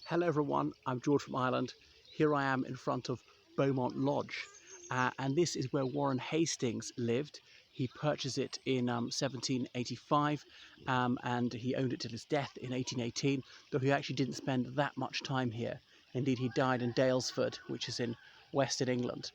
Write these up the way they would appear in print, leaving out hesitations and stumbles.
Hello everyone, I'm George from Ireland. Here I am in front of Beaumont Lodge, and this is where Warren Hastings lived. He purchased it in 1785 and he owned it till his death in 1818, though he actually didn't spend that much time here. Indeed, he died in Daylesford, which is in Western England.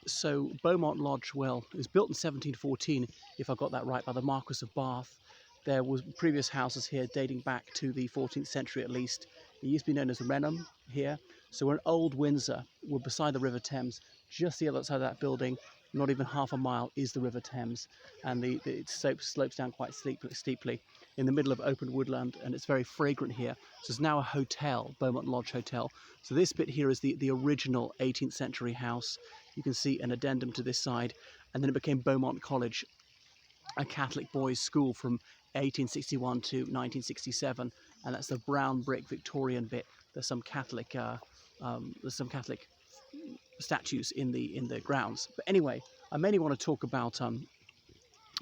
So Beaumont Lodge, well, it was built in 1714, if I got that right, by the Marquis of Bath. There was previous houses here dating back to the 14th century at least. It used to be known as Renham here. So we're in Old Windsor. We're beside the River Thames. Just the other side of that building, not even half a mile, is the River Thames. And it slopes down quite steeply in the middle of open woodland, and it's very fragrant here. So it's now a hotel, Beaumont Lodge Hotel. So this bit here is the original 18th century house. You can see an addendum to this side, and then it became Beaumont College, a Catholic boys' school from 1861 to 1967, and that's the brown brick Victorian bit. There's some Catholic statues in the grounds. But anyway, I mainly want to talk about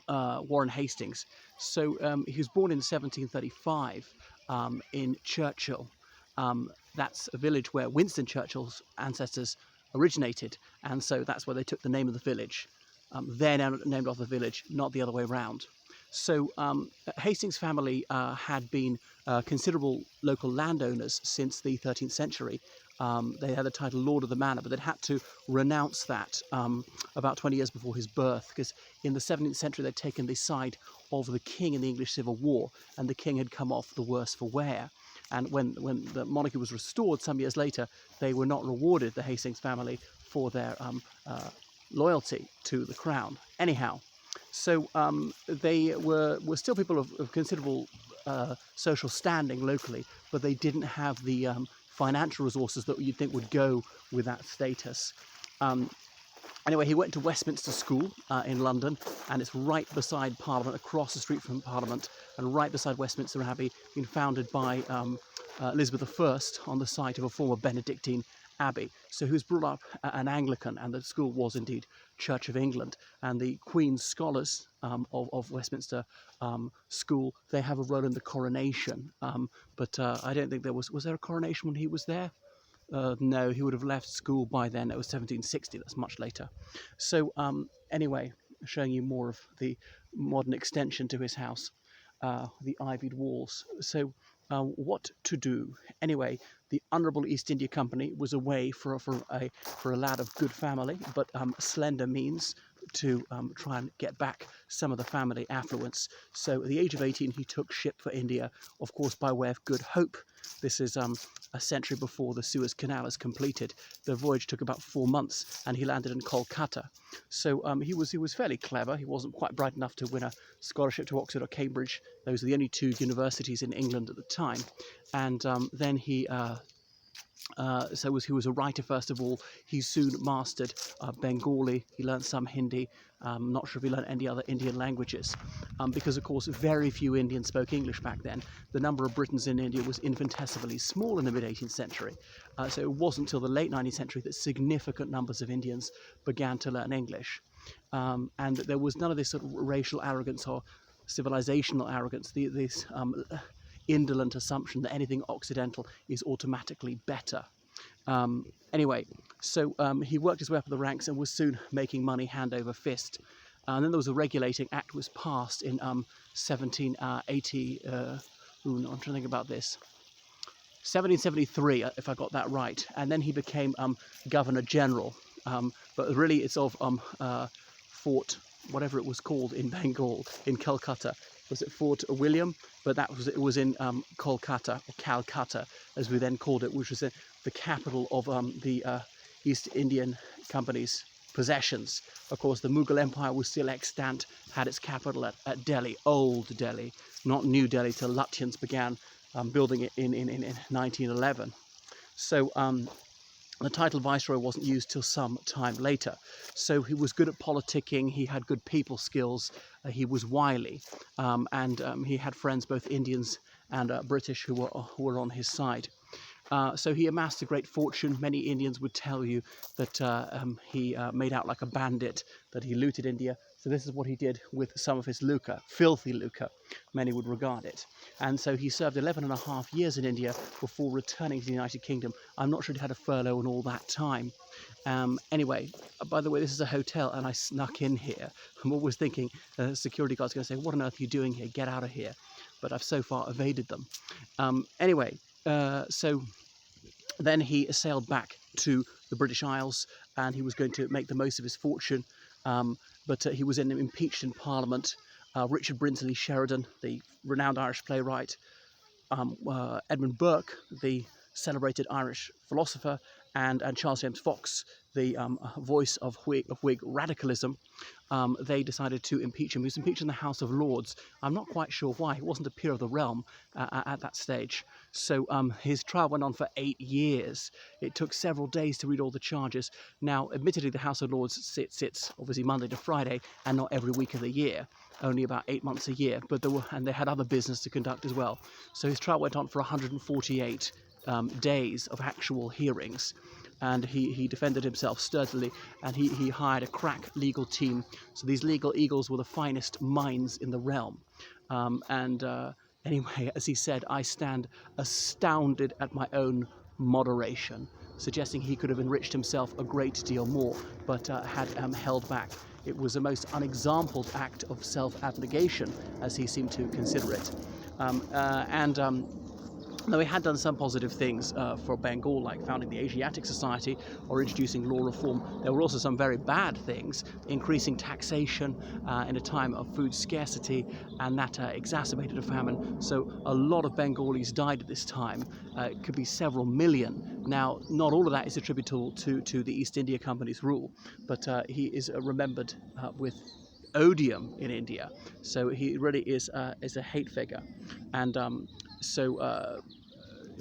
Warren Hastings. So he was born in 1735 in Churchill. That's a village where Winston Churchill's ancestors originated, and so that's where they took the name of the village. They're now named after the village, not the other way around. So Hastings' family had been considerable local landowners since the 13th century. They had the title Lord of the Manor, but they'd had to renounce that about 20 years before his birth, because in the 17th century they'd taken the side of the king in the English Civil War, and the king had come off the worse for wear. And when the monarchy was restored some years later, they were not rewarded, the Hastings family, for their loyalty to the crown. Anyhow, so they were still people of considerable social standing locally, but they didn't have the financial resources that you'd think would go with that status. Anyway, he went to Westminster School in London, and it's right beside Parliament, across the street from Parliament, and right beside Westminster Abbey, been founded by Elizabeth I on the site of a former Benedictine abbey. So he was brought up an Anglican, and the school was indeed Church of England. And the Queen's Scholars of Westminster School, they have a role in the coronation. But I don't think there was there a coronation when he was there? No, he would have left school by then. It was 1760, that's much later. So anyway, showing you more of the modern extension to his house, the ivied walls. So what to do? Anyway, the Honourable East India Company was a way for a lad of good family, but slender means, to try and get back some of the family affluence. So at the age of 18, he took ship for India, of course by way of Good Hope. This is a century before the Suez Canal is completed. The voyage took about 4 months, and he landed in Kolkata. So he was fairly clever. He wasn't quite bright enough to win a scholarship to Oxford or Cambridge. Those are the only two universities in England at the time. And then he was a writer first of all. He soon mastered Bengali. He learned some Hindi. Not sure if he learned any other Indian languages, because of course very few Indians spoke English back then. The number of Britons in India was infinitesimally small in the mid-18th century. So it wasn't until the late 19th century that significant numbers of Indians began to learn English. And there was none of this sort of racial arrogance or civilizational arrogance, this indolent assumption that anything Occidental is automatically better. Anyway, so he worked his way up the ranks and was soon making money hand over fist. And then there was a regulating act was passed in 1780. I'm trying to think about this. 1773, if I got that right. And then he became Governor General. But really, it's of Fort, whatever it was called in Bengal, in Calcutta. Was it Fort William? But it was in Kolkata, or Calcutta, as we then called it, which was the capital of the East Indian Company's possessions. Of course, the Mughal Empire was still extant, had its capital at Delhi, Old Delhi, not New Delhi, till Lutyens began building it in 1911. So the title Viceroy wasn't used till some time later. So he was good at politicking, he had good people skills, he was wily, and he had friends, both Indians and British, who were on his side. So he amassed a great fortune. Many Indians would tell you that he made out like a bandit, that he looted India. So this is what he did with some of his lucre, filthy lucre, many would regard it. And so he served 11.5 years in India before returning to the United Kingdom. I'm not sure he had a furlough and all that time. Anyway, by the way, this is a hotel and I snuck in here. I'm always thinking the security guard's going to say, what on earth are you doing here? Get out of here. But I've so far evaded them. Anyway, so then he sailed back to the British Isles and he was going to make the most of his fortune. But he was impeached in Parliament. Richard Brinsley Sheridan, the renowned Irish playwright, Edmund Burke, the celebrated Irish philosopher, and Charles James Fox, the voice of Whig radicalism, they decided to impeach him. He was impeached in the House of Lords. I'm not quite sure why. He wasn't a peer of the realm at that stage. So his trial went on for 8 years. It took several days to read all the charges. Now, admittedly, the House of Lords sits obviously Monday to Friday and not every week of the year, only about 8 months a year. But they had other business to conduct as well. So his trial went on for 148 days of actual hearings. And he defended himself sturdily, and he hired a crack legal team. So these legal eagles were the finest minds in the realm. Anyway, as he said, I stand astounded at my own moderation, suggesting he could have enriched himself a great deal more, but had held back. It was a most unexampled act of self-abnegation, as he seemed to consider it. Though he had done some positive things for Bengal, like founding the Asiatic Society or introducing law reform, there were also some very bad things, increasing taxation in a time of food scarcity, and that exacerbated a famine. So a lot of Bengalis died at this time. It could be several million. Now, not all of that is attributable to the East India Company's rule, but he is remembered with odium in India. So he really is a hate figure. And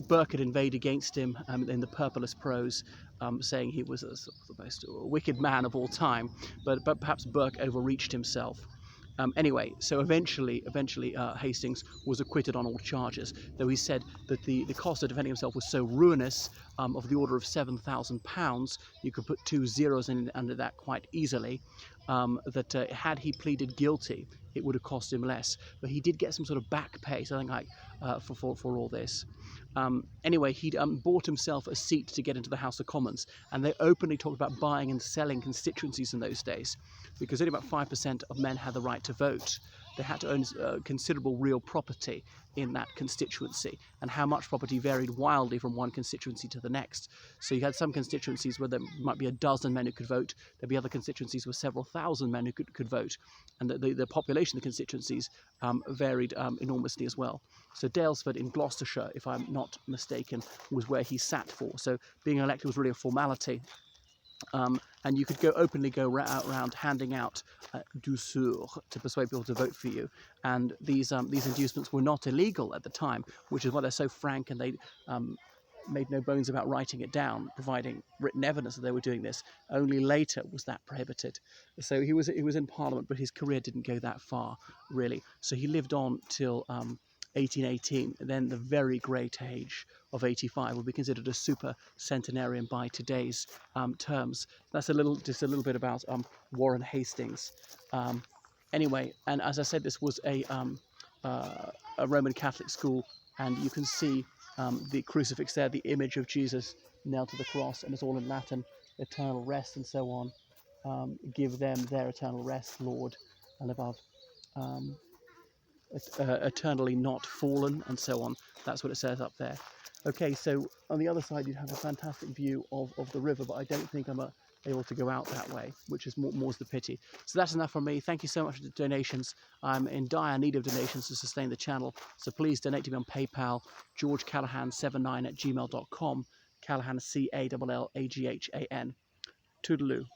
Burke had inveighed against him in the purplest prose, saying he was the most wicked man of all time, but perhaps Burke overreached himself. Anyway, so eventually Hastings was acquitted on all charges, though he said that the cost of defending himself was so ruinous, of the order of £7,000, you could put 2 zeros in under that quite easily, that had he pleaded guilty, it would have cost him less. But he did get some sort of back pay, something like for all this. Anyway, he'd bought himself a seat to get into the House of Commons, and they openly talked about buying and selling constituencies in those days, because only about 5% of men had the right to vote. They had to own considerable real property in that constituency, and how much property varied wildly from one constituency to the next. So you had some constituencies where there might be a dozen men who could vote. There'd be other constituencies with several thousand men who could vote, and the population of the constituencies varied enormously as well. So Dalesford in Gloucestershire, if I'm not mistaken, was where he sat for. So being elected was really a formality. And you could openly go around handing out douceur to persuade people to vote for you. And these inducements were not illegal at the time, which is why they're so frank, and they made no bones about writing it down, providing written evidence that they were doing this. Only later was that prohibited. So he was in Parliament, but his career didn't go that far, really. So he lived on till 1818, then the very great age of 85 will be considered a super centenarian by today's terms. That's just a little bit about Warren Hastings. Anyway, and as I said, this was a Roman Catholic school, and you can see the crucifix there, the image of Jesus nailed to the cross, and it's all in Latin, eternal rest and so on. Give them their eternal rest, Lord, and above. Eternally not fallen, and so on. That's what it says up there. Okay, so on the other side you have a fantastic view of the river, but I don't think I'm able to go out that way, which is more's the pity. So that's enough from me. Thank you so much for the donations. I'm in dire need of donations to sustain the channel, so please donate to me on PayPal, georgecallahan79@gmail.com, Callahan, Callaghan. Toodaloo.